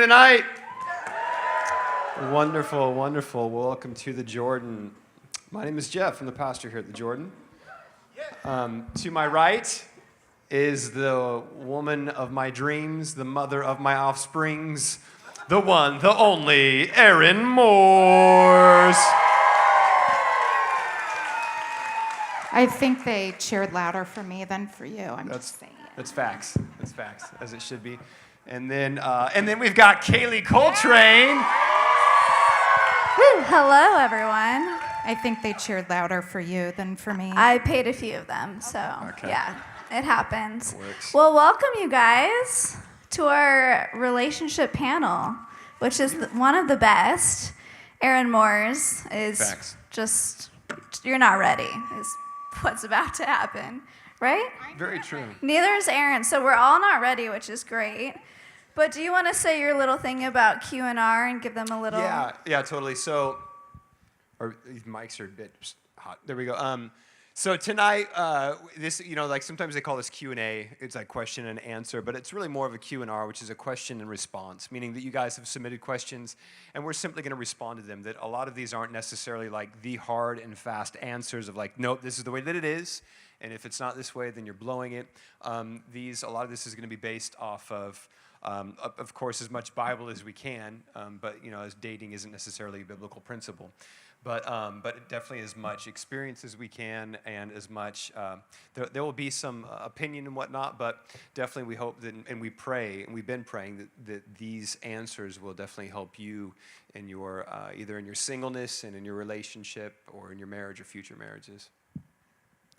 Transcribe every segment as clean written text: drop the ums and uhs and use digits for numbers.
tonight? Wonderful, wonderful. Welcome to the Jordan. My name is Jeff. I'm the pastor here at the Jordan. To my right is the woman of my dreams, the mother of my offsprings, the one, the only, Erin Moores. I think they cheered louder for me than for you. I'm just saying. That's facts. That's facts, as it should be. And then we've got Kaylee Coltrane. Hello, everyone. I think they cheered louder for you than for me. I paid a few of them, so Okay. yeah, it happens. Works. Well, welcome you guys to our relationship panel, which is one of the best. Erin Moores is Facts. just, you're not ready, is what's about to happen, right? Very true. Neither is Erin, so we're all not ready, which is great. But do you want to say your little thing about Q&R and give them a little... Yeah, totally. So, these mics are a bit hot. There we go. So tonight, this, like sometimes they call this Q&A. It's like question and answer, but it's really more of a Q&R, which is a question and response, meaning that you guys have submitted questions, and we're simply going to respond to them. That a lot of these aren't necessarily like the hard and fast answers of like, nope, this is the way that it is, and if it's not this way, then you're blowing it. A lot of this is going to be based off of course, as much Bible as we can, but as dating isn't necessarily a biblical principle, but definitely as much experience as we can, and as much there will be some opinion and whatnot, but definitely we hope that, and we pray, and we've been praying that these answers will definitely help you in your either in your singleness and in your relationship, or in your marriage or future marriages.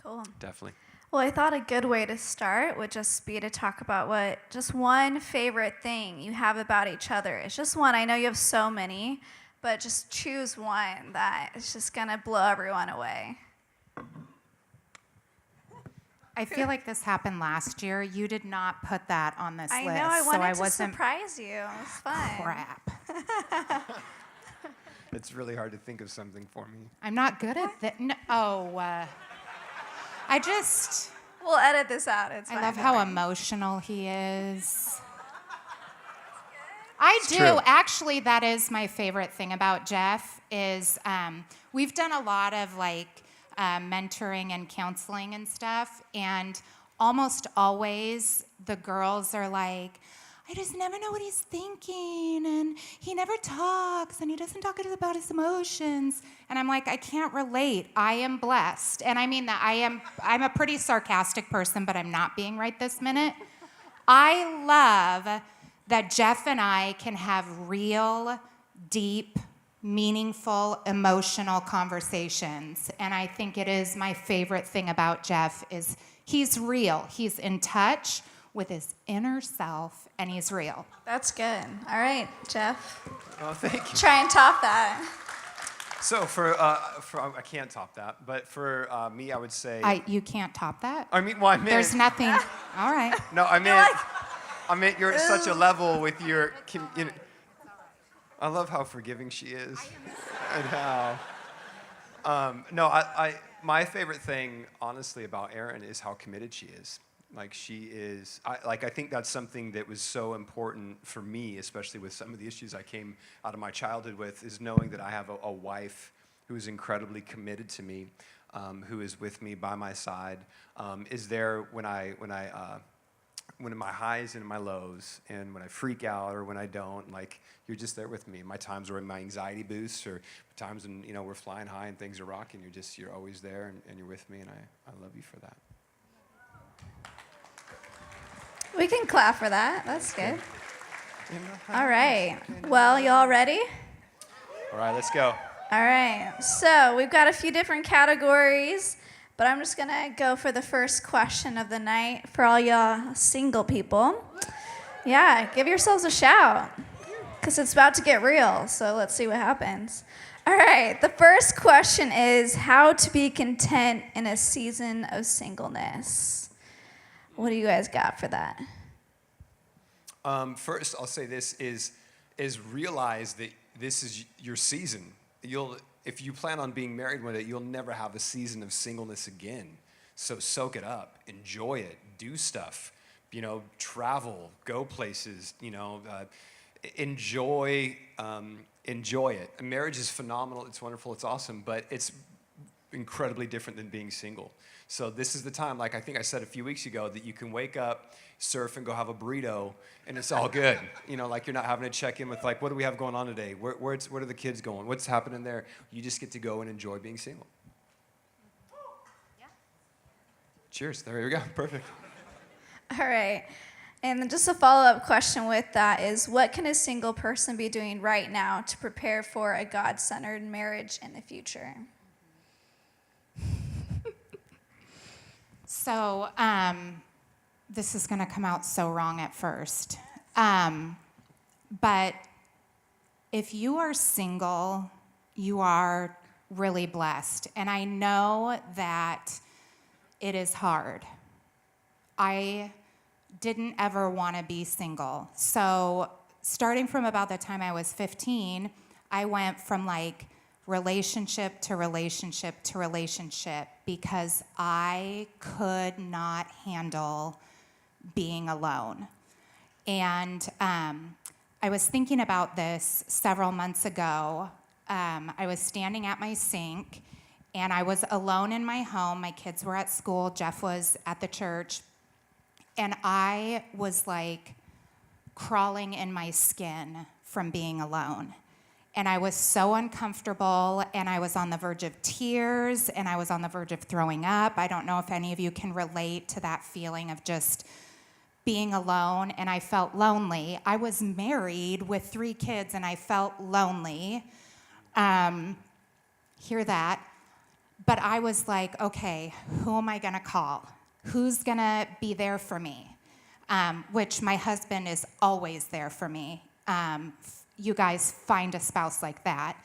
Cool. Definitely. Well, I thought a good way to start would just be to talk about what just one favorite thing you have about each other. It's just one. I know you have so many, but just choose one that is just going to blow everyone away. I feel like this happened last year. You did not put that on this I list. know. I wanted to wasn't. surprise you. It was fun. Crap. It's really hard to think of something for me. I'm not good at that. No, We'll edit this out. It's fine. I love how emotional he is. I do. true. Actually, that is my favorite thing about Jeff is we've done a lot of mentoring and counseling and stuff, and almost always the girls are like, I just never know what he's thinking, and he never talks, and he doesn't talk about his emotions. And I'm like, I can't relate. I am blessed. And I mean that I'm a pretty sarcastic person, but I'm not being right this minute. I love that Jeff and I can have real, deep, meaningful, emotional conversations. And I think it is my favorite thing about Jeff is he's real. He's in touch with his inner self, and he's real. That's good. All right, Jeff. Oh, thank you. Try and top that. So for I can't top that, but for me, I would say You can't top that? I mean, There's nothing. All right. No, I meant you're at such a level with your. I love how forgiving she is, and how. My favorite thing, honestly, about Erin is how committed she is. Like she is, I think that's something that was so important for me, especially with some of the issues I came out of my childhood with, is knowing that I have a wife who is incredibly committed to me, who is with me by my side, is there when in my highs and in my lows, and when I freak out or when I don't, like you're just there with me. My times where my anxiety boosts, or times when we're flying high and things are rocking, you're always there and you're with me, and I love you for that. We can clap for that. That's good. All right. Well, y'all ready? All right, let's go. All right. So we've got a few different categories, but I'm just going to go for the first question of the night for all y'all single people. Yeah, give yourselves a shout because it's about to get real. So let's see what happens. All right. The first question is how to be content in a season of singleness. What do you guys got for that? First, I'll say this is realize that this is your season. If you plan on being married one day, you'll never have a season of singleness again. So soak it up, enjoy it, do stuff, travel, go places, enjoy it. And marriage is phenomenal. It's wonderful. It's awesome. But it's incredibly different than being single. So this is the time, like I think I said a few weeks ago, that you can wake up, surf, and go have a burrito, and it's all good. You know, like you're not having to check in with like, what do we have going on today? Where are the kids going? What's happening there? You just get to go and enjoy being single. Yeah. Cheers. There you go. Perfect. All right. And then just a follow-up question with that is, what can a single person be doing right now to prepare for a God-centered marriage in the future? So, this is going to come out so wrong at first. But if you are single, you are really blessed. And I know that it is hard. I didn't ever want to be single. So, starting from about the time I was 15, I went from like relationship to relationship to relationship because I could not handle being alone. And I was thinking about this several months ago. I was standing at my sink, and I was alone in my home. My kids were at school. Jeff was at the church. And I was like crawling in my skin from being alone. And I was so uncomfortable, and I was on the verge of tears, and I was on the verge of throwing up. I don't know if any of you can relate to that feeling of just being alone, and I felt lonely. I was married with 3 kids, and I felt lonely. Hear that. But I was like, okay, who am I going to call? Who's going to be there for me? Which my husband is always there for me. You guys find a spouse like that.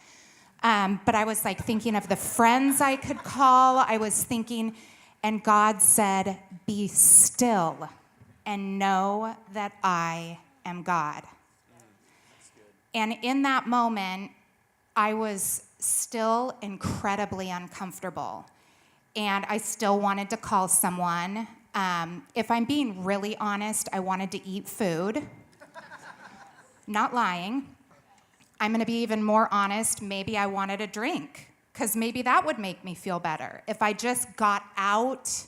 But I was like thinking of the friends I could call. I was thinking, and God said, be still and know that I am God. And in that moment, I was still incredibly uncomfortable. And I still wanted to call someone. If I'm being really honest, I wanted to eat food. Not lying. I'm going to be even more honest. Maybe I wanted a drink, because maybe that would make me feel better. If I just got out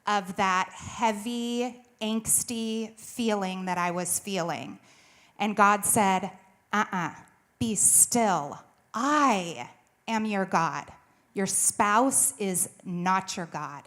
of that heavy, angsty feeling that I was feeling. And God said, be still. I am your God. Your spouse is not your God.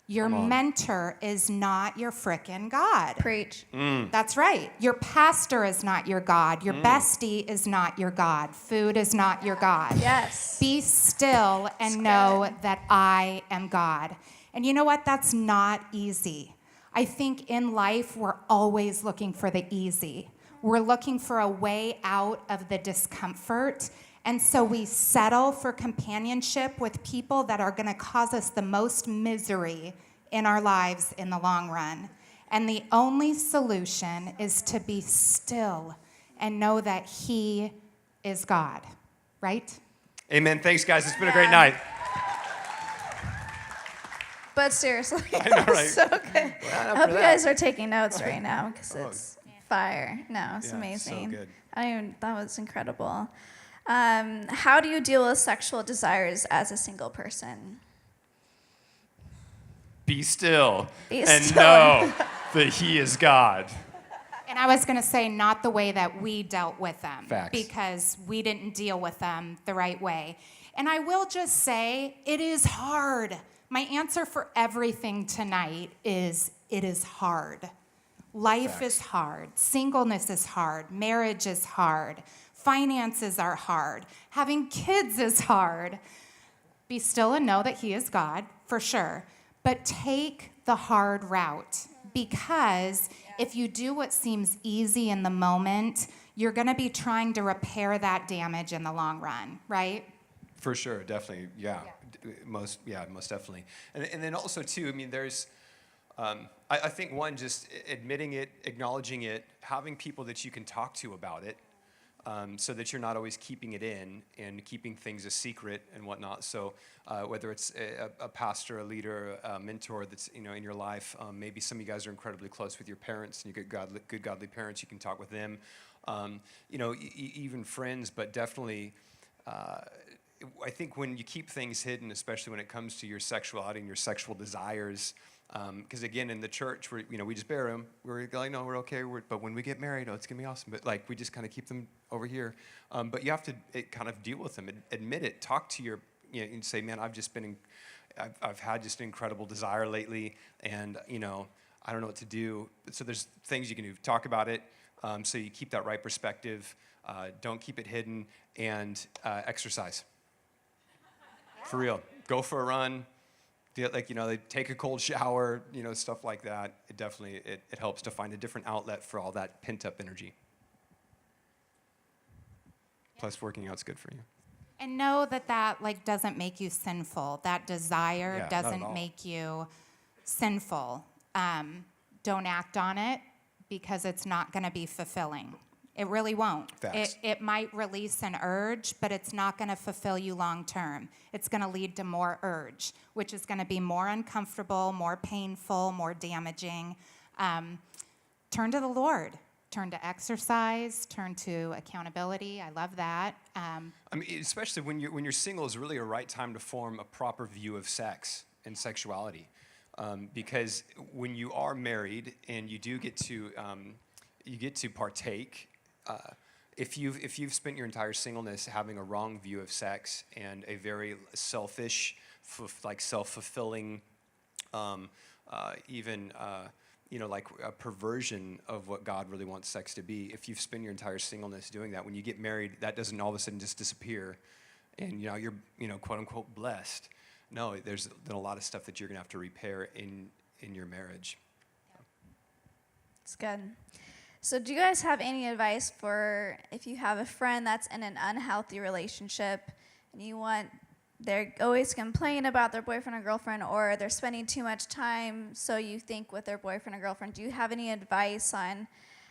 Your mentor is not your frickin' God. Preach. That's right. Your pastor is not your God. Your bestie is not your God. Food is not your God. Yes. Be still and know that I am God. And you know what? That's not easy. I think in life, we're always looking for the easy. We're looking for a way out of the discomfort. And so we settle for companionship with people that are going to cause us the most misery in our lives in the long run. And the only solution is to be still and know that He is God, right? Amen. Thanks, guys. It's been a great night. But seriously, I know, that was right? so good. Well, I hope you guys are taking notes right now, because it's fire. No, it's Yeah, amazing. so good. That was incredible. How do you deal with sexual desires as a single person? Be still Be and still. know that He is God. And I was going to say, not the way that we dealt with them. Facts. Because we didn't deal with them the right way. And I will just say, it is hard. My answer for everything tonight is, it is hard. Life Facts. is hard. Singleness is hard. Marriage is hard. Finances are hard. Having kids is hard. Be still and know that He is God, for sure. But take the hard route, because if you do what seems easy in the moment, you're going to be trying to repair that damage in the long run, right? For sure, definitely, yeah. Most definitely. And then also, too, I mean, there's, I think, one, just admitting it, acknowledging it, having people that you can talk to about it, so that you're not always keeping it in and keeping things a secret and whatnot. So whether it's a pastor, a leader, a mentor that's in your life, maybe some of you guys are incredibly close with your parents and you get good godly parents, you can talk with them. Even friends, but definitely. I think when you keep things hidden, especially when it comes to your sexuality and your sexual desires, because again, in the church, we just bear them. We're like, no, we're okay. But when we get married, it's gonna be awesome. But like, we just kind of keep them over here. But you have to kind of deal with them, admit it, talk to your, and say, man, I've had just an incredible desire lately, and I don't know what to do. So there's things you can do. Talk about it, so you keep that right perspective. Don't keep it hidden, and exercise. For real, go for a run. They take a cold shower, stuff like that. It definitely it helps to find a different outlet for all that pent up energy. Plus, working out's good for you. And know that doesn't make you sinful. That desire Yeah, not at doesn't all. make you sinful. Don't act on it because it's not going to be fulfilling. It really won't. Facts. It might release an urge, but it's not going to fulfill you long term. It's going to lead to more urge, which is going to be more uncomfortable, more painful, more damaging. Turn to the Lord. Turn to exercise. Turn to accountability. I love that. Especially when you're single, is really a right time to form a proper view of sex and sexuality, because when you are married and you do get to partake. If you've spent your entire singleness having a wrong view of sex and a very selfish, self-fulfilling, even like a perversion of what God really wants sex to be. If you've spent your entire singleness doing that, when you get married, that doesn't all of a sudden just disappear, and you're quote unquote blessed. No, there's a lot of stuff that you're gonna have to repair in your marriage. It's good. So do you guys have any advice for if you have a friend that's in an unhealthy relationship and they're always complaining about their boyfriend or girlfriend, or they're spending too much time, so you think, with their boyfriend or girlfriend? Do you have any advice on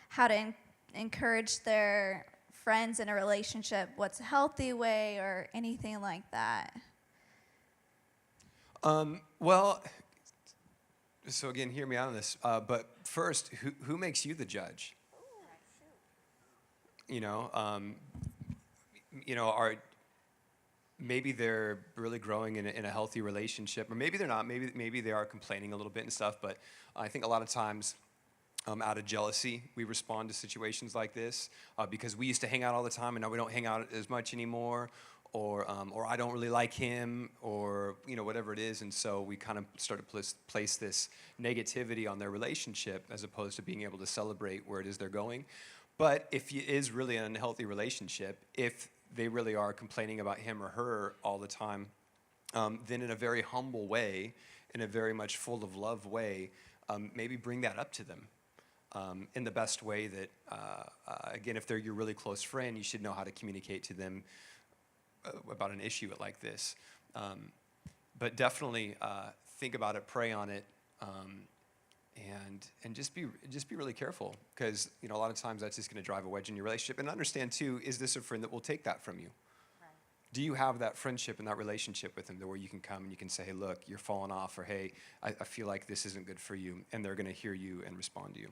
how to encourage their friends in a relationship? What's a healthy way or anything like that? Well, so again, hear me out on this. But first, who makes you the judge? Maybe they're really growing in a healthy relationship, or maybe they're not. Maybe they are complaining a little bit and stuff. But I think a lot of times, out of jealousy, we respond to situations like this because we used to hang out all the time, and now we don't hang out as much anymore. Or I don't really like him, or whatever it is, and so we kind of start to place this negativity on their relationship as opposed to being able to celebrate where it is they're going. But if it is really an unhealthy relationship, if they really are complaining about him or her all the time, then in a very humble way, in a very much full of love way, maybe bring that up to them in the best way that, again, if they're your really close friend, you should know how to communicate to them about an issue like this. But definitely think about it, pray on it, and just be really careful, because a lot of times that's just going to drive a wedge in your relationship. And understand too, is this a friend that will take that from you? Right. Do you have that friendship and that relationship with them where you can come and you can say, hey, look, you're falling off, or hey, I feel like this isn't good for you, and they're going to hear you and respond to you.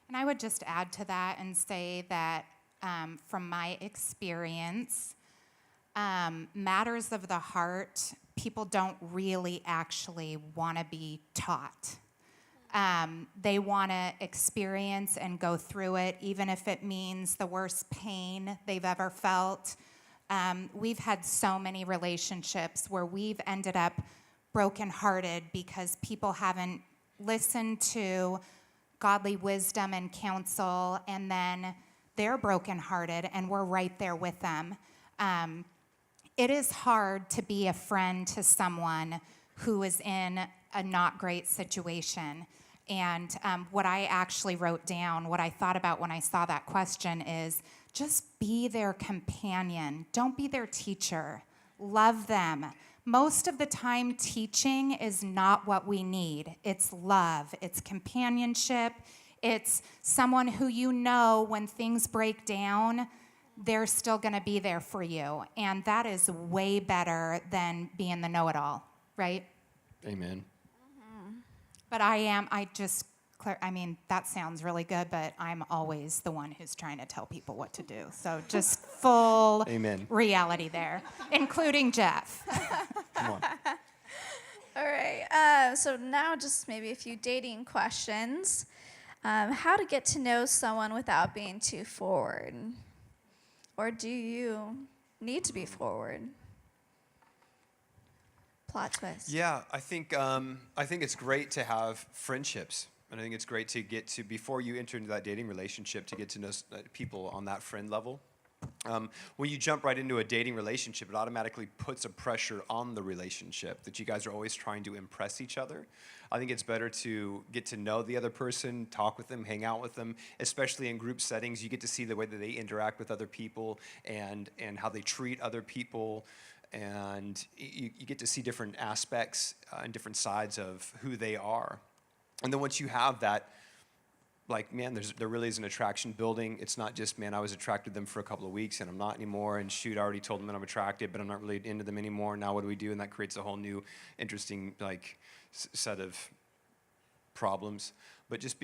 And I would just add to that and say that from my experience, matters of the heart, people don't really actually want to be taught. They want to experience and go through it, even if it means the worst pain they've ever felt. We've had so many relationships where we've ended up brokenhearted because people haven't listened to godly wisdom and counsel, and then they're brokenhearted, and we're right there with them. It is hard to be a friend to someone who is in a not great situation. And what I actually wrote down, what I thought about when I saw that question is just be their companion. Don't be their teacher. Love them. Most of the time, teaching is not what we need. It's love. It's companionship. It's someone who when things break down, they're still going to be there for you. And that is way better than being the know-it-all, right? Amen. But that sounds really good, but I'm always the one who's trying to tell people what to do. So just full Amen. reality there, including Jeff. Come on. All right. So now just maybe a few dating questions. How to get to know someone without being too forward? Or do you need to be forward? Plot twist. Yeah, I think it's great to have friendships, and I think it's great to get to, before you enter into that dating relationship, to get to know people on that friend level. When you jump right into a dating relationship, it automatically puts a pressure on the relationship that you guys are always trying to impress each other. I think it's better to get to know the other person, talk with them, hang out with them, especially in group settings. You get to see the way that they interact with other people and how they treat other people. And you get to see different aspects and different sides of who they are. And then once you have that, like, man, there really is an attraction building. It's not just, man, I was attracted to them for a couple of weeks and I'm not anymore. And shoot, I already told them that I'm attracted, but I'm not really into them anymore. Now what do we do? And that creates a whole new interesting, like, set of problems. But just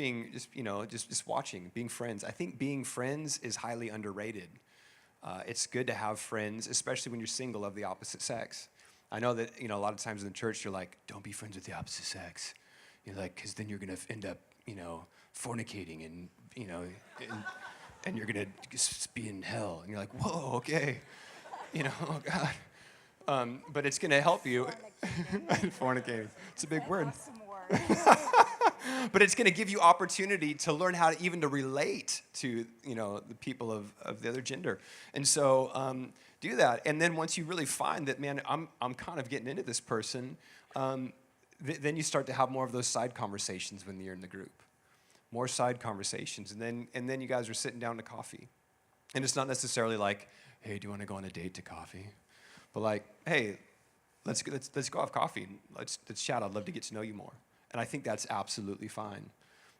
watching, being friends. I think being friends is highly underrated. It's good to have friends, especially when you're single, of the opposite sex. I know that, a lot of times in the church, you're like, don't be friends with the opposite sex. You're like, because then you're going to end up, fornicating and, and you're going to just be in hell. And you're like, whoa, okay. Oh, God. But it's going to help you. Fornicating. It's a big word. But it's going to give you opportunity to learn how to relate to, the people of the other gender. And so do that. And then once you really find that, man, I'm kind of getting into this person, then you start to have more of those side conversations when you're in the group. More side conversations. And then you guys are sitting down to coffee. And it's not necessarily like, hey, do you want to go on a date to coffee? But like, hey, let's go have coffee. And let's chat. I'd love to get to know you more. And I think that's absolutely fine.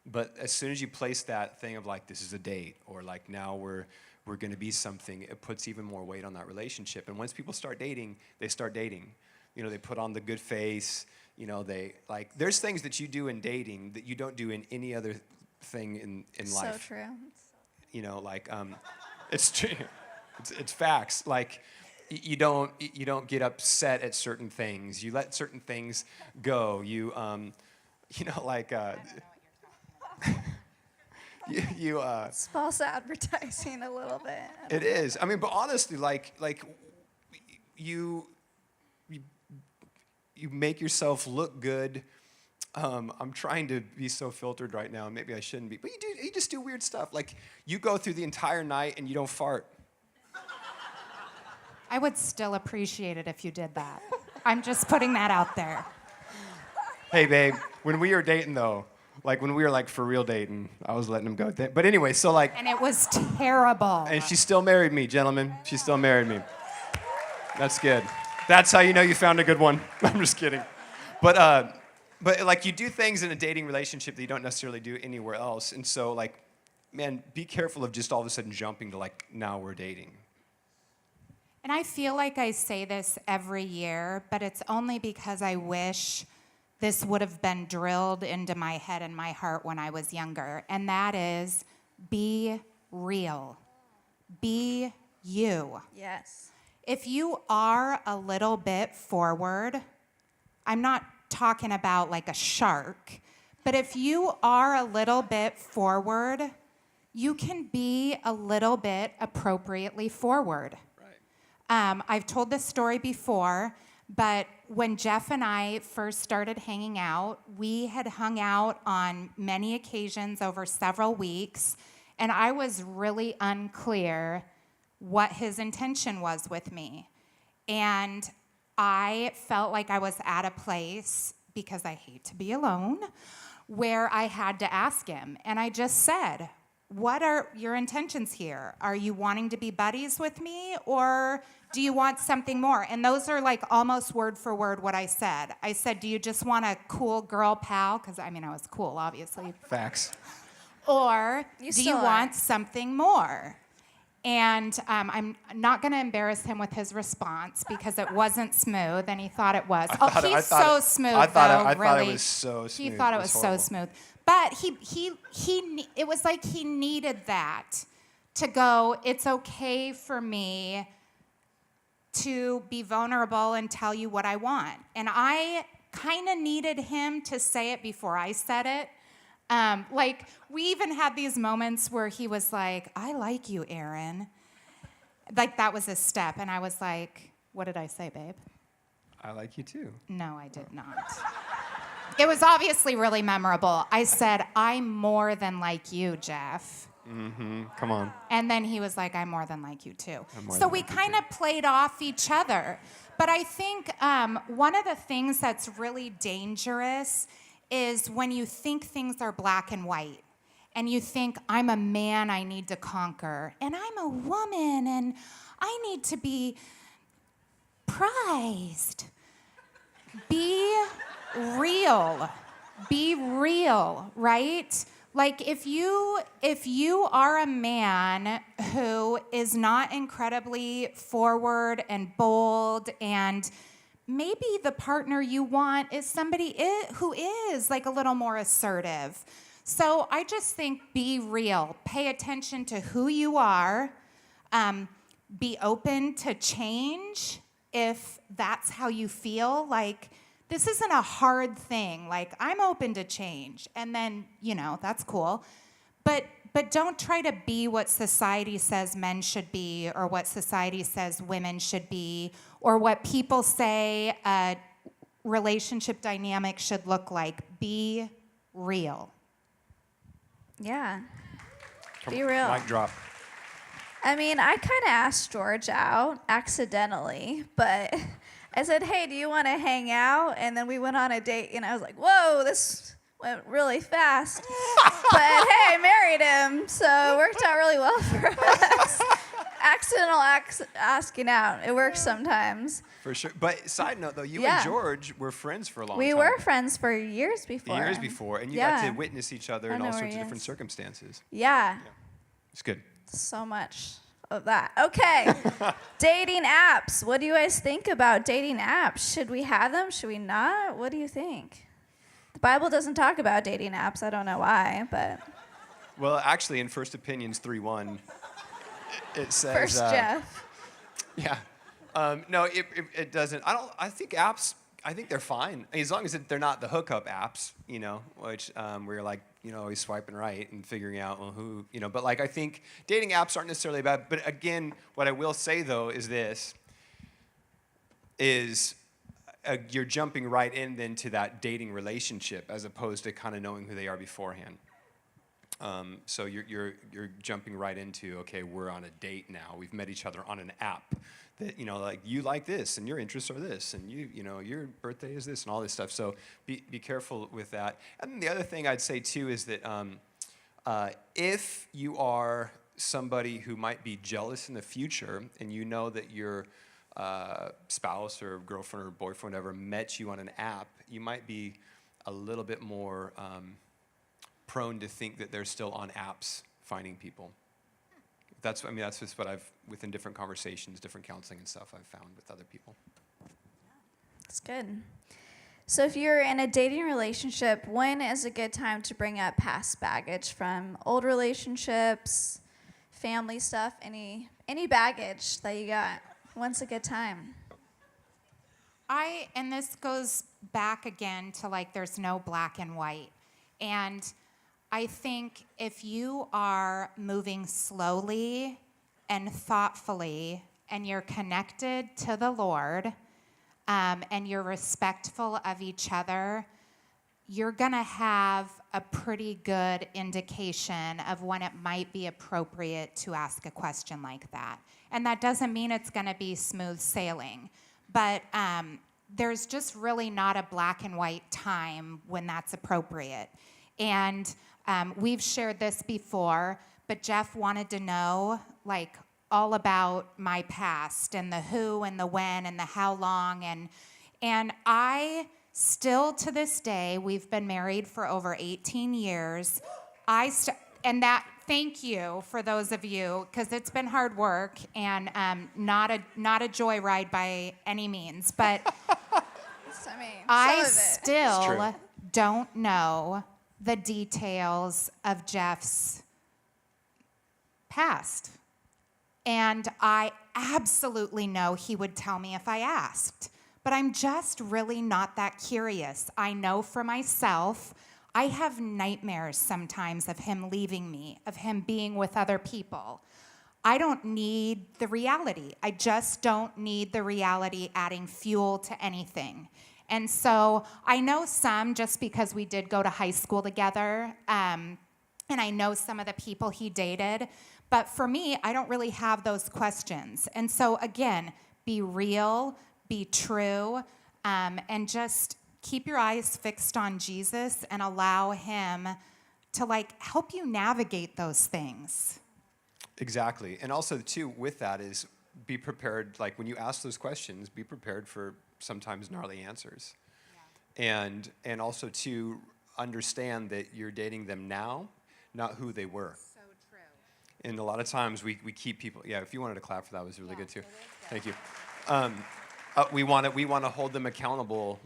But as soon as you place that thing of like, this is a date, or like now we're going to be something, it puts even more weight on that relationship. And once people start dating, they start dating. They put on the good face. There's things that you do in dating that you don't do in any other thing in life. So true. It's true. It's facts. Like, you don't get upset at certain things. You let certain things go. You It's false advertising a little bit. It is. I mean, but honestly, like you make yourself look good. I'm trying to be so filtered right now, and maybe I shouldn't be. But you just do weird stuff. Like, you go through the entire night and you don't fart. I would still appreciate it if you did that. I'm just putting that out there. Hey, babe, when we were dating, though, like when we were like for real dating, I was letting him go. But anyway, so like. And it was terrible. And she still married me, gentlemen. She still married me. That's good. That's how you know you found a good one. I'm just kidding. But like, you do things in a dating relationship that you don't necessarily do anywhere else. And so like, man, be careful of just all of a sudden jumping to like, now we're dating. And I feel like I say this every year, but it's only because I wish this would have been drilled into my head and my heart when I was younger. And that is, be real. Be you. Yes. If you are a little bit forward, I'm not talking about like a shark, but if you are a little bit forward, you can be a little bit appropriately forward. I've told this story before, but when Jeff and I first started hanging out, we had hung out on many occasions over several weeks, and I was really unclear what his intention was with me. And I felt like I was at a place, because I hate to be alone, where I had to ask him. And I just said, what are your intentions here? Are you wanting to be buddies with me, or do you want something more? And those are like almost word for word what I said. I said, do you just want a cool girl pal? Because I was cool, obviously. Facts. Or do you still are. want something more? And I'm not going to embarrass him with his response because it wasn't smooth, and he thought it was. He's so smooth, I thought really. it was so smooth. He thought it was so horrible. smooth. But it was like he needed that to go, it's okay for me to be vulnerable and tell you what I want. And I kind of needed him to say it before I said it. Like, we even had these moments where he was like, I like you, Aaron. Like, that was a step. And I was like, what did I say, babe? I like you too. No, I did not. It was obviously really memorable. I said, I'm more than like you, Jeff. Come on. And then he was like, I'm more than like you too. more So than we like you kind of played off each other. But I think one of the things that's really dangerous is when you think things are black and white. And you think, I'm a man I need to conquer. And I'm a woman and I need to be prized. Be real. Be real, right? Like, if you are a man who is not incredibly forward and bold, and maybe the partner you want is somebody who is like a little more assertive. So I just think be real. Pay attention to who you are. Be open to change if that's how you feel. Like, this isn't a hard thing. Like, I'm open to change. And then, that's cool. But don't try to be what society says men should be, or what society says women should be, or what people say a relationship dynamic should look like. Be real. Yeah. Be real. Mic drop. I mean, I kind of asked George out accidentally, but I said, hey, do you want to hang out? And then we went on a date, and I was like, whoa, this went really fast. But hey, I married him, so it worked out really well for us. Accidental asking out. It works sometimes. For sure. But side note, though, you Yeah. and George were friends for a long time. We were friends for years before. Years before, and you Yeah. got to witness each other I in know all where sorts he of different is. circumstances. Yeah. It's good. So much of that. Okay. Dating apps. What do you guys think about dating apps? Should we have them? Should we not? What do you think? The Bible doesn't talk about dating apps. I don't know why, but Well, actually, in 1 Opinions 3:1, it says. first Jeff. Yeah. No, it doesn't. I think apps. I think they're fine as long as they're not the hookup apps. Which where you're like, always swiping right and figuring out who. But like I think dating apps aren't necessarily bad. But again, what I will say though is this. You're jumping right into that dating relationship as opposed to kind of knowing who they are beforehand. So you're jumping right into, okay, we're on a date now. We've met each other on an app that, like you like this and your interests are this and your birthday is this and all this stuff. So be careful with that. And then the other thing I'd say too is that if you are somebody who might be jealous in the future and you know that your spouse or girlfriend or boyfriend ever met you on an app, you might be a little bit more prone to think that they're still on apps finding people. That's just what I've, within different conversations, different counseling and stuff, I've found with other people. That's good. So if you're in a dating relationship, when is a good time to bring up past baggage from old relationships, family stuff, any baggage that you got? When's a good time? And this goes back again to like there's no black and white. And I think if you are moving slowly and thoughtfully and you're connected to the Lord and you're respectful of each other, you're going to have a pretty good indication of when it might be appropriate to ask a question like that. And that doesn't mean it's going to be smooth sailing, but there's just really not a black and white time when that's appropriate. And we've shared this before, but Jeff wanted to know, like, all about my past and the who and the when and the how long. And I still, to this day, we've been married for over 18 years. and that, thank you for those of you, because it's been hard work and not a joyride by any means. But I mean, I some of it. still don't know the details of Jeff's past. And I absolutely know he would tell me if I asked. But I'm just really not that curious. I know for myself, I have nightmares sometimes of him leaving me, of him being with other people. I don't need the reality. I just don't need the reality adding fuel to anything. And so I know some just because we did go to high school together, and I know some of the people he dated. But for me, I don't really have those questions. And so again, be real, be true, and just keep your eyes fixed on Jesus and allow him to help you navigate those things. Exactly. And also, too, with that is be prepared. Like when you ask those questions, be prepared for sometimes gnarly answers. Yeah. And also to understand that you're dating them now, not who they were. So true. And a lot of times we keep people. Yeah, if you wanted to clap for that, was really good too. Thank you. We want to hold them accountable,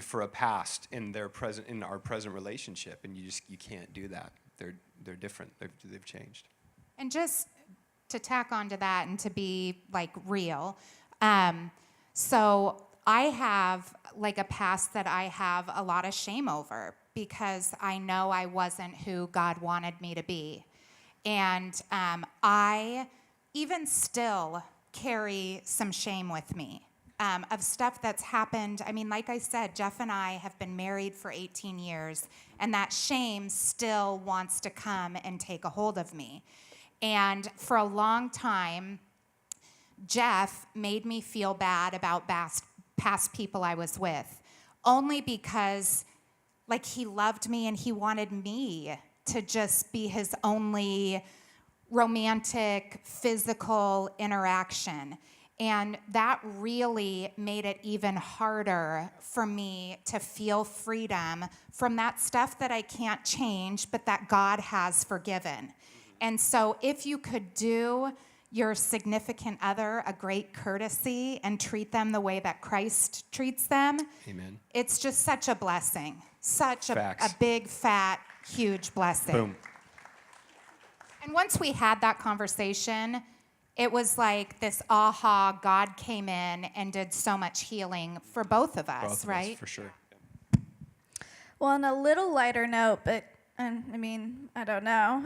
for a past in our present relationship, and you can't do that. They're different. They've changed. And just to tack onto that and to be real, so I have a past that I have a lot of shame over because I know I wasn't who God wanted me to be. And I even still carry some shame with me of stuff that's happened. I mean, like I said, Jeff and I have been married for 18 years, and that shame still wants to come and take a hold of me. And for a long time, Jeff made me feel bad about past people I was with, only because he loved me and he wanted me to just be his only romantic, physical interaction. And that really made it even harder for me to feel freedom from that stuff that I can't change, but that God has forgiven. And so if you could do your significant other a great courtesy and treat them the way that Christ treats them, Amen. It's just such a blessing. Such a Facts. big, fat, huge blessing. Boom. And once we had that conversation, it was like this aha, God came in and did so much healing for both of us, Both of right? us, for sure. Well, on a little lighter note, but I don't know.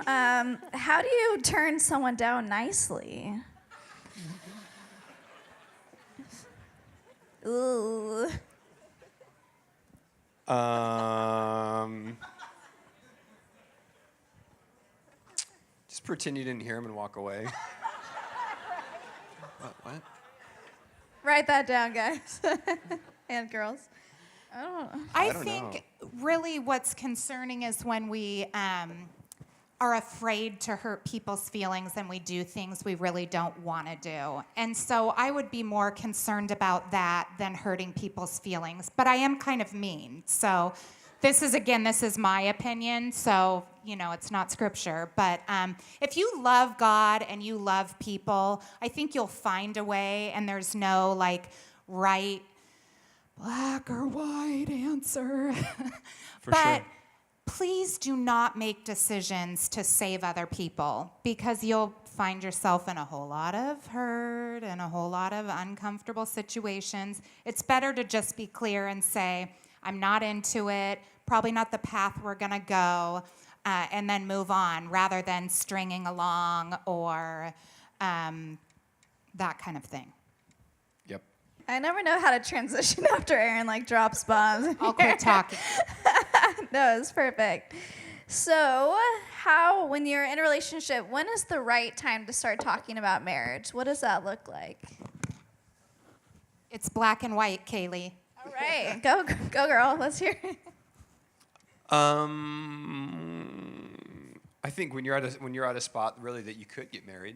How do you turn someone down nicely? Ooh. Just pretend you didn't hear him and walk away. What? Write that down, guys and girls. I don't think really what's concerning is when we are afraid to hurt people's feelings and we do things we really don't want to do. And so I would be more concerned about that than hurting people's feelings. But I am kind of mean. So this is my opinion. So, it's not scripture. But if you love God and you love people, I think you'll find a way, and there's no right black or white answer. For But sure. please do not make decisions to save other people, because you'll find yourself in a whole lot of hurt and a whole lot of uncomfortable situations. It's better to just be clear and say, I'm not into it, probably not the path we're going to go, and then move on, rather than stringing along or that kind of thing. Yep. I never know how to transition after Aaron drops bombs. I'll quit talking. No, it's perfect. So, when you're in a relationship, when is the right time to start talking about marriage? What does that look like? It's black and white, Kaylee. All right, go girl. Let's hear it. I think when you're at a spot really that you could get married,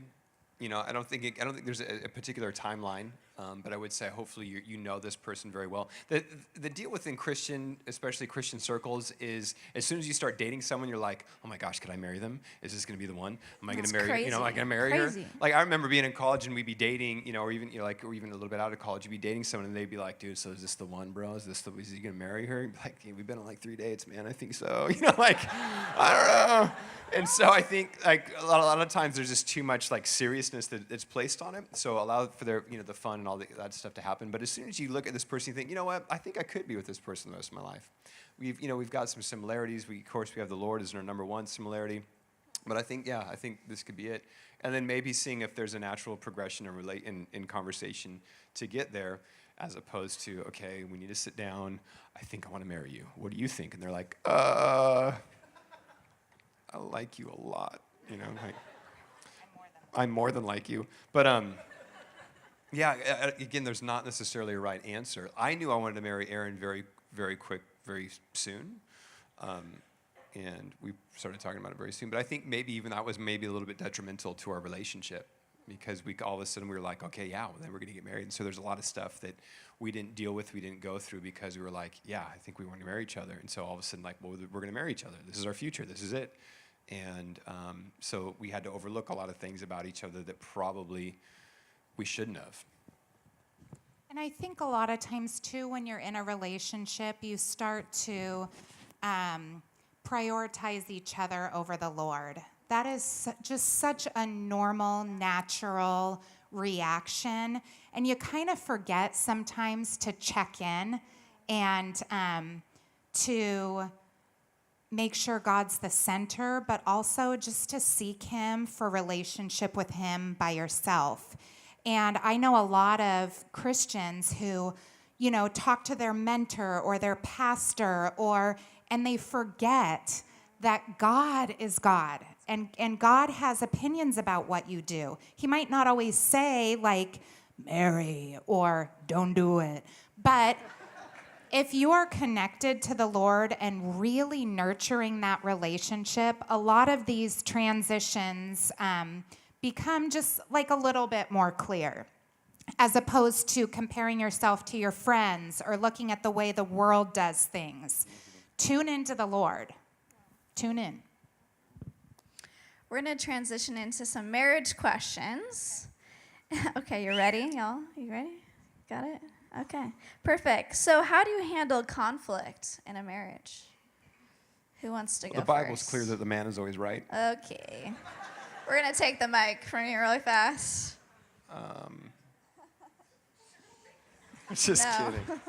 I don't think there's a particular timeline. But I would say, hopefully, you know this person very well. The deal within Christian, especially Christian circles, is as soon as you start dating someone, you're like, oh my gosh, could I marry them? Is this going to be the one? Am I going to That's marry? Am I going to marry crazy. her? Like I remember being in college and we'd be dating, or even or even a little bit out of college, you'd be dating someone and they'd be like, dude, so is this the one, bro? Is he going to marry her? You'd be like, hey, we've been on like 3 dates, man. I think so. Like I don't know. And so I think like a lot of times there's just too much like seriousness that's placed on it. So allow for their the fun and all that stuff to happen. But as soon as you look at this person, you think, you know what? I think I could be with this person the rest of my life. We've got some similarities. Of course we have the Lord as our number one similarity. But I think this could be it. And then maybe seeing if there's a natural progression in conversation to get there, as opposed to, okay, we need to sit down. I think I want to marry you. What do you think? And they're like, I like you a lot, like I'm more than like you. But again, there's not necessarily a right answer. I knew I wanted to marry Erin very, very quick, very soon. And we started talking about it very soon. But I think maybe even that was maybe a little bit detrimental to our relationship, because all of a sudden we were like, okay, yeah, well, then we're going to get married. And so there's a lot of stuff that we didn't deal with, we didn't go through, because we were like, yeah, I think we want to marry each other. And so all of a sudden, like, well, we're going to marry each other. This is our future. This is it. And so we had to overlook a lot of things about each other that probably we shouldn't have. And I think a lot of times, too, when you're in a relationship, you start to prioritize each other over the Lord. That is just such a normal, natural reaction. And you kind of forget sometimes to check in and to make sure God's the center, but also just to seek Him for relationship with Him by yourself. And I know a lot of Christians who, talk to their mentor or their pastor, and they forget that God is God, and God has opinions about what you do. He might not always say, like, marry or don't do it, but if you are connected to the Lord and really nurturing that relationship, a lot of these transitions become just like a little bit more clear, as opposed to comparing yourself to your friends or looking at the way the world does things. Tune into the Lord. Tune in. We're going to transition into some marriage questions. Okay, you ready, y'all? You ready? Got it? Okay, perfect. So how do you handle conflict in a marriage? Who wants to go The Bible's first? clear that the man is always right. Okay. We're going to take the mic from you really fast. Just No. kidding.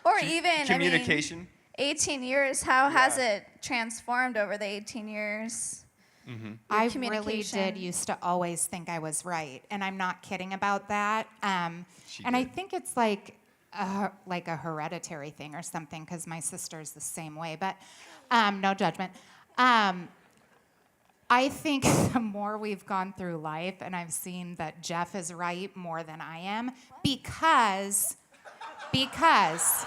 Or even, Communication. 18 years, how has it transformed over the 18 years? Mm-hmm. I really communication. did used to always think I was right, and I'm not kidding about that. And I did. think it's like a hereditary thing or something, because my sister's the same way. But no judgment. I think the more we've gone through life, and I've seen that Jeff is right more than I am, because I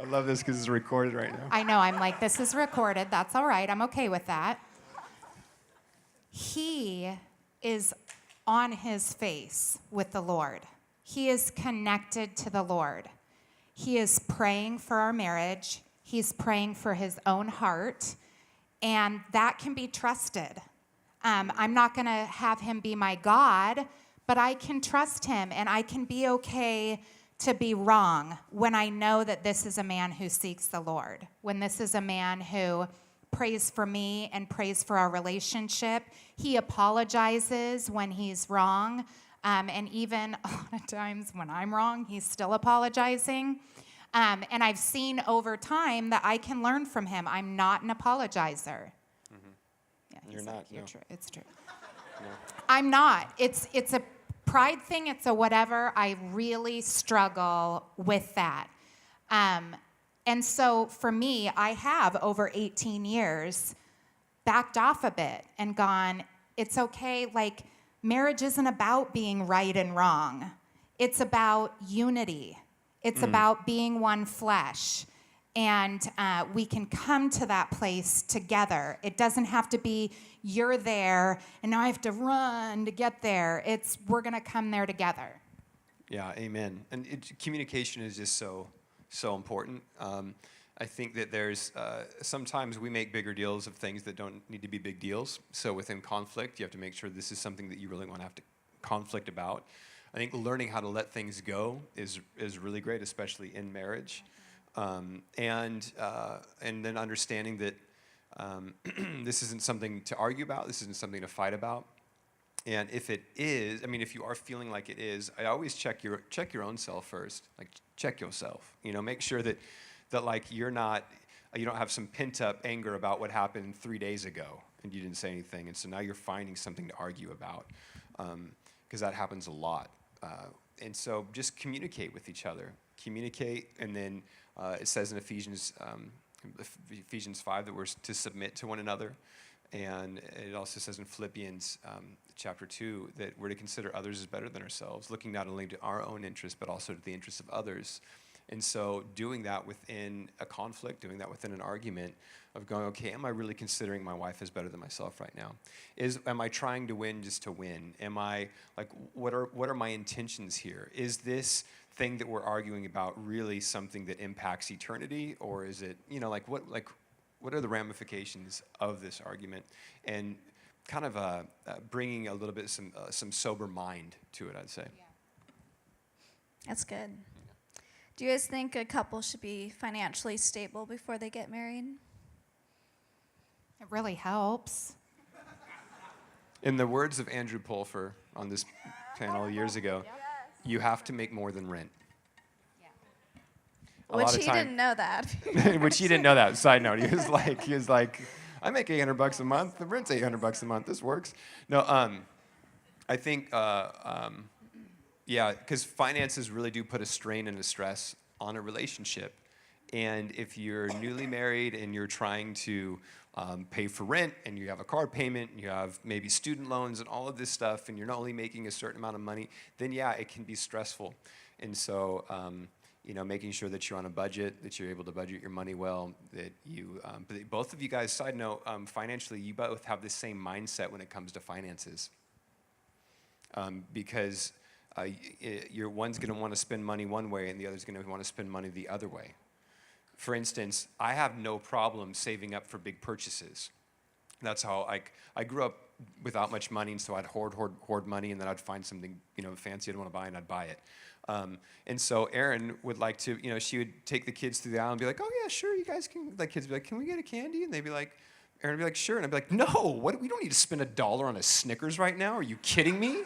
love this because it's recorded right now. I know, I'm like, this is recorded. That's all right. I'm okay with that. He is on his face with the Lord. He is connected to the Lord. He is praying for our marriage. He's praying for his own heart. And that can be trusted. I'm not going to have him be my God, but I can trust him, and I can be okay to be wrong when I know that this is a man who seeks the Lord, when this is a man who prays for me and prays for our relationship. He apologizes when he's wrong, and even a lot of times when I'm wrong, he's still apologizing. And I've seen over time that I can learn from him. I'm not an apologizer. Mm-hmm. Yeah, You're he's not, like, you're no. true. It's true. No. I'm not. It's a pride thing. It's a whatever. I really struggle with that. And so for me, I have over 18 years backed off a bit and gone, it's okay. Like, marriage isn't about being right and wrong. It's about unity. It's about being one flesh. and we can come to that place together. It doesn't have to be you're there and now I have to run to get there. It's we're going to come there together. Yeah, amen. And communication is just so important. I think that there's sometimes we make bigger deals of things that don't need to be big deals. So within conflict, you have to make sure this is something that you really want to have to conflict about. I think learning how to let things go is really great, especially in marriage, and then understanding that this isn't something to argue about. This isn't something to fight about. And if it is, I mean, if you are feeling like it is, I always check your own self first. Like, check yourself. You know, make sure that like you don't have some pent up anger about what happened 3 days ago and you didn't say anything, and so now you're finding something to argue about, because that happens a lot. And so just communicate with each other. Communicate, and then it says in Ephesians 5 that we're to submit to one another. And it also says in Philippians chapter 2 that we're to consider others as better than ourselves, looking not only to our own interests, but also to the interests of others. And so doing that within a conflict, doing that within an argument of going, okay, am I really considering my wife as better than myself right now? Am I trying to win just to win? Am I, like, what are my intentions here? Is this thing that we're arguing about really something that impacts eternity? Or is it, you know, what are the ramifications of this argument? And kind of bringing a little bit some sober mind to it, I'd say. Yeah. That's good. Do you guys think a couple should be financially stable before they get married? It really helps. In the words of Andrew Pulfer on this panel years ago, you have to make more than rent. Which he didn't know that. Which he didn't know that. Side note, he was like, I make $800 a month. The rent's $800 a month. This works. No, I think, yeah, because finances really do put a strain and a stress on a relationship. And if you're newly married and you're trying to pay for rent, and you have a car payment, and you have maybe student loans and all of this stuff, and you're not only making a certain amount of money, then yeah, it can be stressful. And so, you know, making sure that you're on a budget, that you're able to budget your money well, that you, but both of you guys, side note, financially, you both have the same mindset when it comes to finances. Because one's going to want to spend money one way and the other's going to want to spend money the other way. For instance, I have no problem saving up for big purchases. That's how I grew up without much money, and so I'd hoard money, and then I'd find something, you know, fancy I'd want to buy, and I'd buy it. And so Erin would like to, you know, she would take the kids through the aisle and be like, oh yeah, sure, you guys can, like, kids would be like, can we get a candy? And they'd be like, Erin would be like, sure. And I'd be like, no, we don't need to spend $1 on a Snickers right now. Are you kidding me?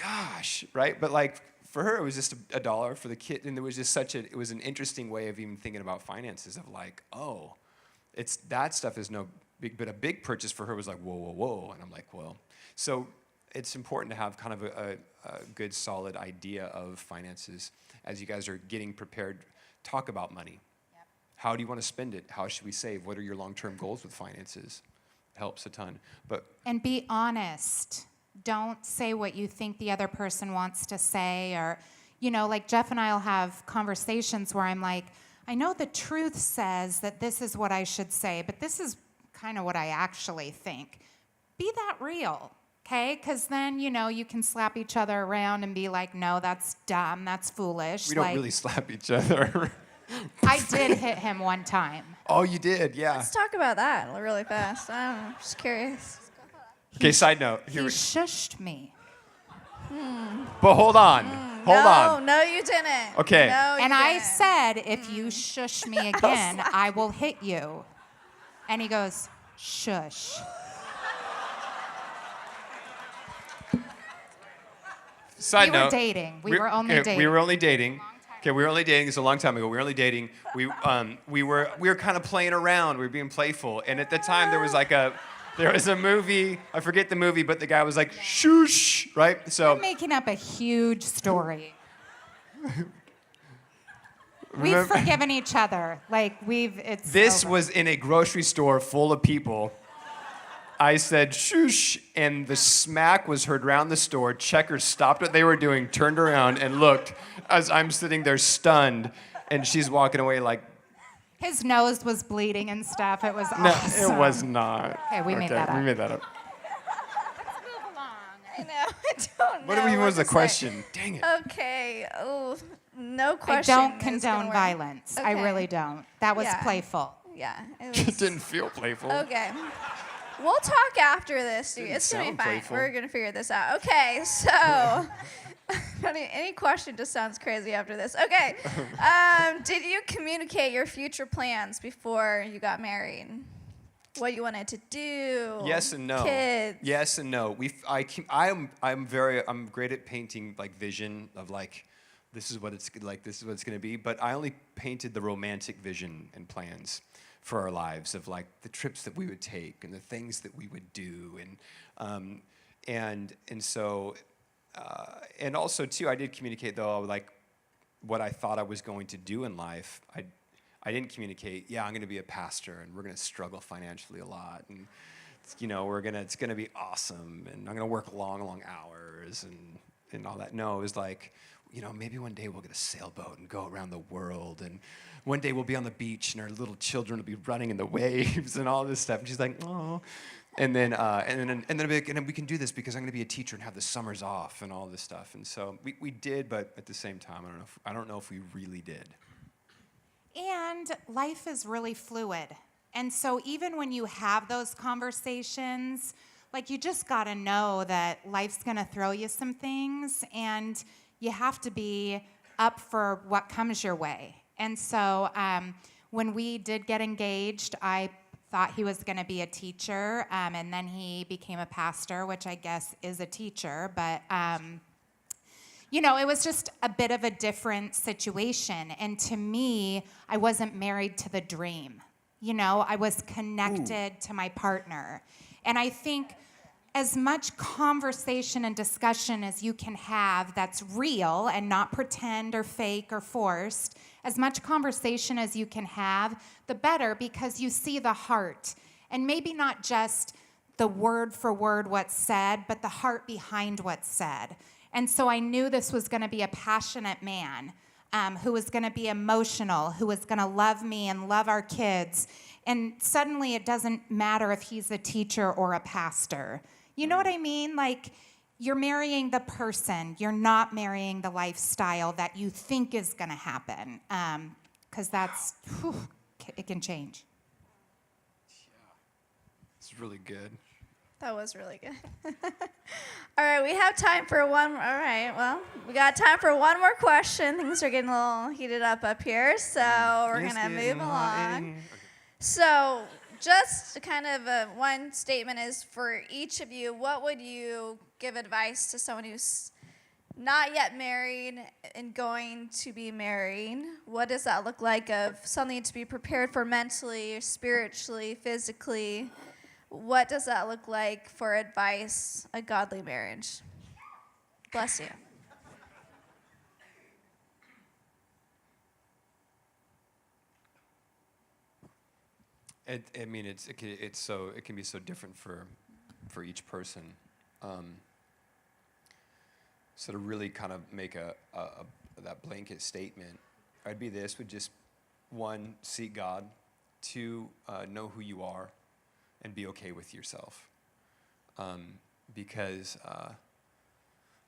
Gosh, right? But like, for her, it was just $1 for the kid, and it was just it was an interesting way of even thinking about finances, of like, oh, that stuff is no big, but a big purchase for her was like, whoa, whoa, whoa. And I'm like, well, so it's important to have kind of a good, solid idea of finances as you guys are getting prepared. Talk about money. Yep. How do you want to spend it? How should we save? What are your long-term goals with finances? Helps a ton. And be honest. Don't say what you think the other person wants to say, or, you know, like Jeff and I will have conversations where I'm like, I know the truth says that this is what I should say, but this is kind of what I actually think. Be that real, okay? Because then, you know, you can slap each other around and be like, no, that's dumb, that's foolish. We don't really slap each other. I did hit him one time. Oh, you did, yeah. Let's talk about that really fast. I'm just curious. Okay, side note. He shushed me. But hold on. Hold on. No, you didn't. Okay. No, you And I didn't. said, if you shush me again, I will hit you. And he goes, shush. Side We were note. dating. We were only dating. We were only dating. Okay, we were only dating. It's a long time ago. We were only dating. We were kind of playing around. We were being playful. And at the time, there was a movie. I forget the movie, but the guy was like, shush, right? So We're making up a huge story. We've forgiven each other. Like, it's this over. was in a grocery store full of people. I said, shush, and the smack was heard around the store. Checkers stopped what they were doing, turned around, and looked as I'm sitting there stunned. And she's walking away like, His nose was bleeding and stuff. It was no, awesome. it was not. Okay, we made that up. We made that up. Let's move along. I know. I don't know. What even was the to say. question? Dang it. Okay. Oh, no I question. don't is gonna condone work. violence. I Okay. really don't. That was Yeah. playful. Yeah. It It was. didn't feel playful. Okay. We'll talk after this, dude. Didn't It's gonna be sound fine. playful. We're gonna figure this out. Okay, so any question just sounds crazy after this. Okay. Did you communicate your future plans before you got married? What you wanted to do? Yes and no. Kids. Yes and no. I'm great at painting like vision of like this is what it's like, this is what it's going to be, but I only painted the romantic vision and plans for our lives of like the trips that we would take and the things that we would do and so and also too I did communicate though like what I thought I was going to do in life. I didn't communicate, yeah, I'm going to be a pastor and we're going to struggle financially a lot and it's going to be awesome and I'm going to work long hours and all that. No, it was like, maybe one day we'll get a sailboat and go around the world and one day we'll be on the beach and our little children will be running in the waves and all this stuff. And she's like, oh. And then I'll be like, and we can do this because I'm going to be a teacher and have the summers off and all this stuff. And so we did, but at the same time, I don't know if we really did. And life is really fluid. And so even when you have those conversations, like you just got to know that life's going to throw you some things and you have to be up for what comes your way. And so when we did get engaged, I thought he was going to be a teacher, and then he became a pastor, which I guess is a teacher. But, it was just a bit of a different situation. And to me, I wasn't married to the dream. I was connected to my partner. And I think as much conversation and discussion as you can have that's real and not pretend or fake or forced, as much conversation as you can have, the better, because you see the heart. And maybe not just the word for word what's said, but the heart behind what's said. And so I knew this was going to be a passionate man who was going to be emotional, who was going to love me and love our kids. And suddenly it doesn't matter if he's a teacher or a pastor. You know what I mean? Like, you're marrying the person. You're not marrying the lifestyle that you think is going to happen. Because it can change. It's really good. That was really good. All right, we have time for one. All right, well, we got time for one more question. Things are getting a little heated up here, so we're going to move along. So just kind of one statement is for each of you, what would you give advice to someone who's not yet married and going to be married? What does that look like of something to be prepared for mentally, spiritually, physically? What does that look like for advice, a godly marriage? Bless you. It can be so different for each person. So to really kind of make that blanket statement, I'd be this: would just 1, seek God, 2, know who you are, and be okay with yourself. Because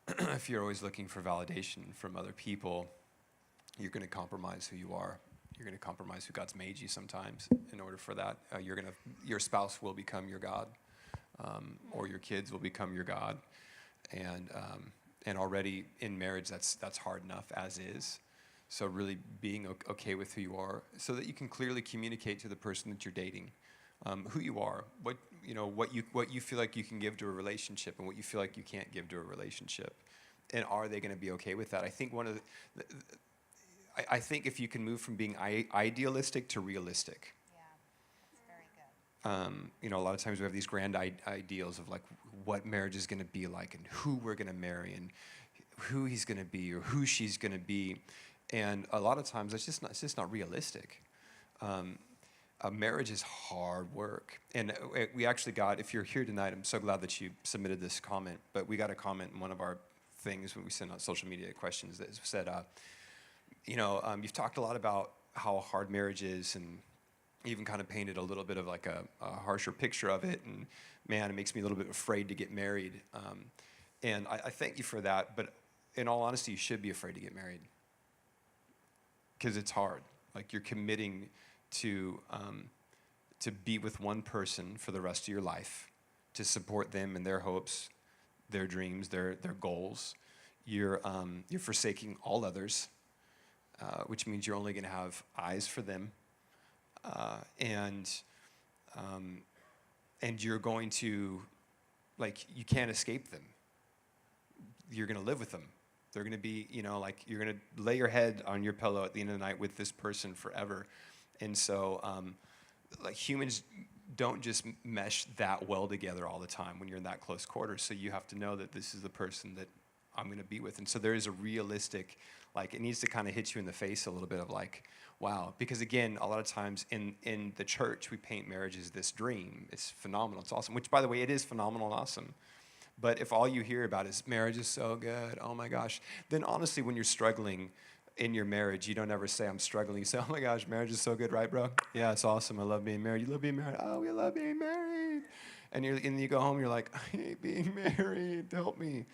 if you're always looking for validation from other people, you're going to compromise who you are. You're going to compromise who God's made you sometimes. In order for that, your spouse will become your God, or your kids will become your God, and already in marriage, that's hard enough as is. So really being okay with who you are, so that you can clearly communicate to the person that you're dating who you are, what you feel like you can give to a relationship, and what you feel like you can't give to a relationship, and are they going to be okay with that? I think I think if you can move from being idealistic to realistic. Yeah, that's very good. A lot of times we have these grand ideals of like what marriage is going to be like, and who we're going to marry, and who he's going to be, or who she's going to be, and a lot of times it's just not realistic. A marriage is hard work, and we actually got. If you're here tonight, I'm so glad that you submitted this comment. But we got a comment in one of our things when we sent out social media questions that said, You've talked a lot about how hard marriage is, and even kind of painted a little bit of like a harsher picture of it. And man, it makes me a little bit afraid to get married. And I thank you for that. But in all honesty, you should be afraid to get married because it's hard. Like you're committing to be with one person for the rest of your life, to support them in their hopes, their dreams, their goals. You're forsaking all others, which means you're only going to have eyes for them, and you're going to, like, you can't escape them. You're going to live with them. They're going to be, like, you're going to lay your head on your pillow at the end of the night with this person forever. And so, like, humans don't just mesh that well together all the time when you're in that close quarters. So you have to know that this is the person that I'm going to be with. And so there is a realistic, like, it needs to kind of hit you in the face a little bit of like, wow. Because again, a lot of times in the church, we paint marriage as this dream. It's phenomenal. It's awesome. Which, by the way, it is phenomenal and awesome. But if all you hear about is marriage is so good, oh my gosh, then honestly, when you're struggling in your marriage, you don't ever say, I'm struggling. You say, oh my gosh, marriage is so good, right, bro? Yeah, it's awesome. I love being married. You love being married? Oh, we love being married. And you go home, you're like, I hate being married. Help me.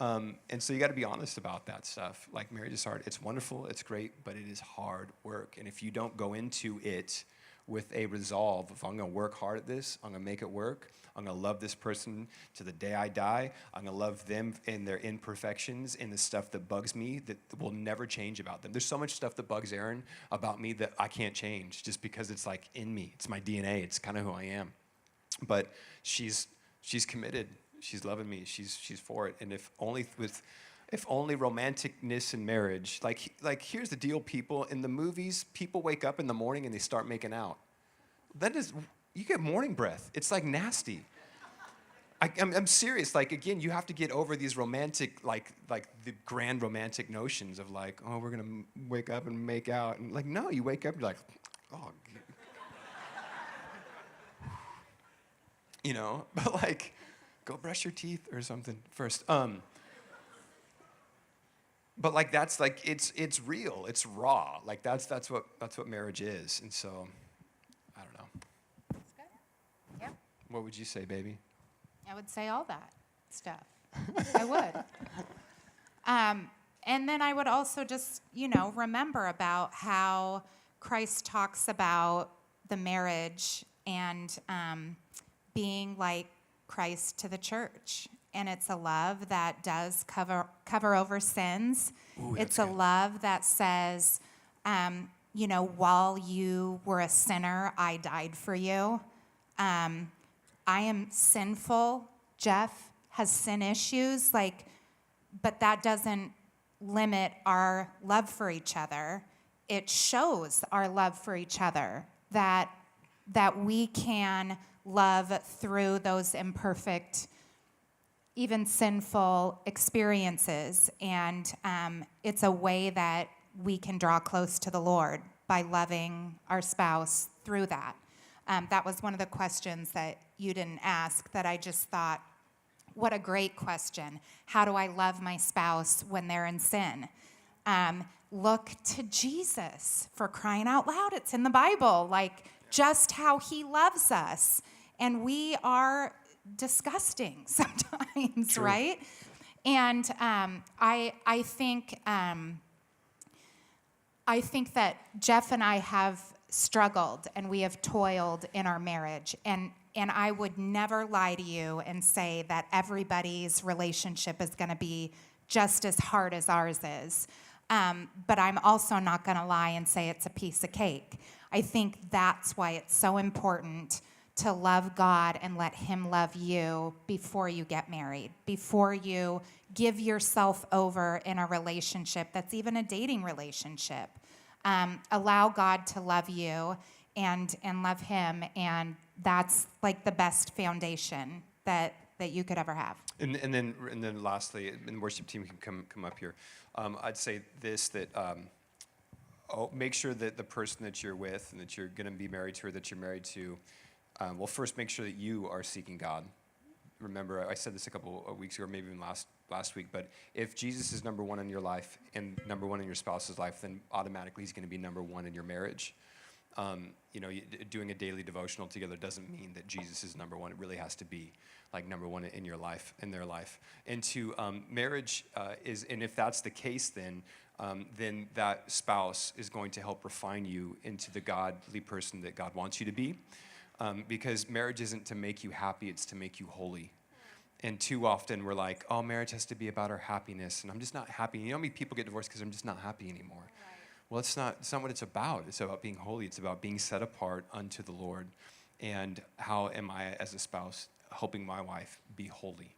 And so you got to be honest about that stuff. Like, marriage is hard. It's wonderful. It's great, but it is hard work. And if you don't go into it with a resolve, if I'm going to work hard at this, I'm going to make it work. I'm going to love this person to the day I die. I'm going to love them in their imperfections, in the stuff that bugs me that will never change about them. There's so much stuff that bugs Erin about me that I can't change just because it's like in me. It's my DNA. It's kind of who I am. But she's committed. She's loving me. She's for it. And if only romanticness in marriage, like here's the deal, people. In the movies, people wake up in the morning and they start making out. You get morning breath. It's like nasty. I'm serious. Like, again, you have to get over these romantic, like the grand romantic notions of like, oh, we're gonna wake up and make out. And like, no, you wake up, you're like, oh, but like, go brush your teeth or something first. But like, that's like, it's real, it's raw. Like that's what marriage is. And so, I don't know. That's good. Yeah. What would you say, baby? I would say all that stuff. I would. And then I would also just, remember about how Christ talks about the marriage and being like Christ to the church. And it's a love that does cover over sins. Ooh, it's a love that says, while you were a sinner, I died for you. I am sinful. Jeff has sin issues, but that doesn't limit our love for each other. It shows our love for each other, that we can love through those imperfect, even sinful experiences. And it's a way that we can draw close to the Lord by loving our spouse through that. That was one of the questions that you didn't ask that I just thought, what a great question. How do I love my spouse when they're in sin? Look to Jesus, for crying out loud. It's in the Bible, just how he loves us. And we are disgusting sometimes, True. right? And I think that Jeff and I have struggled and we have toiled in our marriage. And I would never lie to you and say that everybody's relationship is going to be just as hard as ours is. But I'm also not going to lie and say it's a piece of cake. I think that's why it's so important to love God and let him love you before you get married, before you give yourself over in a relationship that's even a dating relationship. Allow God to love you and love him, and that's like the best foundation that you could ever have. And then lastly, and the worship team can come up here. I'd say this, that make sure that the person that you're with and that you're going to be married to or that you're married to, well, first make sure that you are seeking God. Remember, I said this a couple of weeks ago, maybe even last last week, but if Jesus is number one in your life and number one in your spouse's life, then automatically he's going to be number one in your marriage. Doing a daily devotional together doesn't mean that Jesus is number one. It really has to be like number one in your life, in their life. And to marriage and if that's the case, then that spouse is going to help refine you into the godly person that God wants you to be. Because marriage isn't to make you happy, it's to make you holy. And too often we're like, oh, marriage has to be about our happiness, and I'm just not happy. You know how many people get divorced because I'm just not happy anymore? Right. Well, it's not what it's about. It's about being holy. It's about being set apart unto the Lord. And how am I, as a spouse, helping my wife be holy?